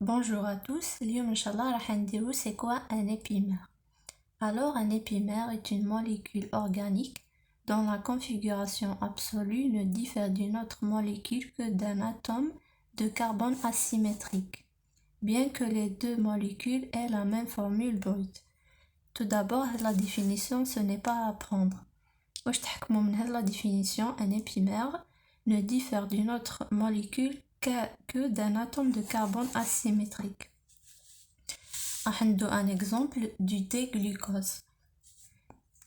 Bonjour à tous, اليوم إن شاء الله راح نديرو c'est quoi un épimère. Alors un épimère est une molécule organique dont la configuration absolue ne diffère d'une autre molécule que d'un atome de carbone asymétrique, bien que les deux molécules aient la même formule brute. Tout d'abord, la définition, ce n'est pas à apprendre. واش تحكموا من هاد la définition, un épimère ne diffère d'une autre molécule que d'un atome de carbone asymétrique. Un exemple du D-glucose.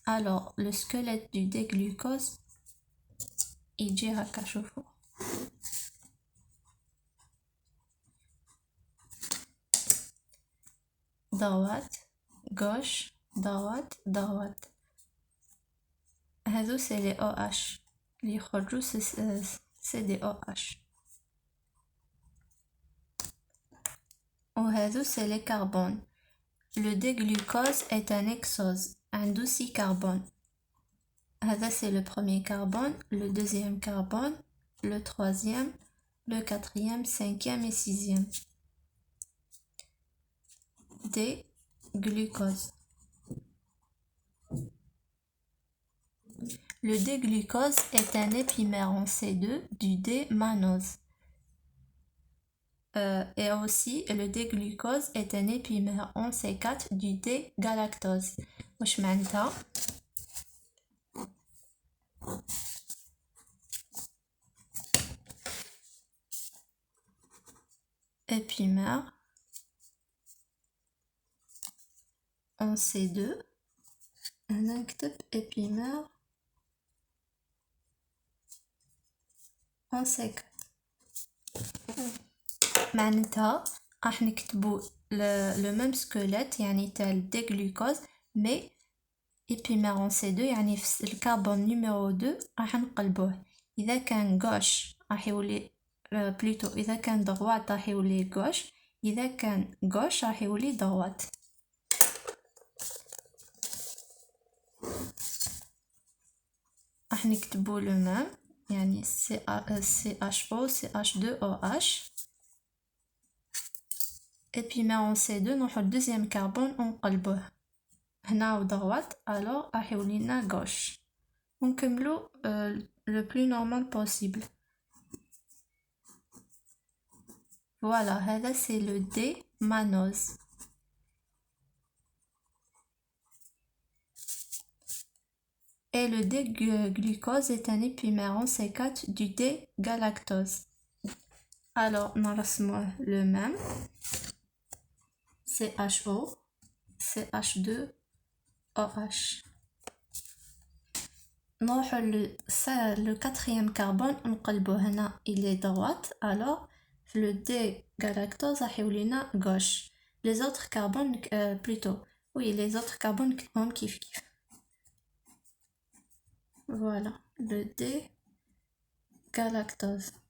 Alors, le squelette du D-glucose, il dit à كشوفوا. droite, gauche, droite, droite. هذو c'est les OH. اللي يخرجوا c'est des OH. وهذو c'est les carbones. Le D-glucose est un hexose, عنده 6 carbones. هذا c'est le premier carbone, le deuxième carbone, le troisième, le quatrième, cinquième et sixième. D-glucose. Le D-glucose est un épimère en C2 du D-mannose. Et aussi, le D-glucose est un épimère en C4 du D-galactose. واش معناتها؟ épimère en C2. نكتب épimère en C4. معناتها راح نكتبو le même squelette يعني تاع الديغلوكوز مي épimère en C2 يعني في الكربون نيميرو 2 راح نقلبوه. اذا كان غوش راح يولي بلوتو اذا كان droite راح يولي غوش، اذا كان غوش راح يولي droite. راح نكتبو لو ميم يعني CHO CH2OH. épimère en C2 نروحو الدوزيام كربون ونقلبوه هنا و droite alors راح يولي لنا gauche ونكملو le plus normal possible. Voilà, هذا c'est le D-mannose. Et le D-glucose est un épimère en C4 du D-galactose. Alors, نرسموه le même. CHO, CH2OH. نروحو le quatrième carbone نقلبوه هنا il est droite alors le D-galactose راح يولي لنا gauche. Les autres carbones plutôt oui les autres carbones نكتبهم كيف كيف. Voilà le D-galactose.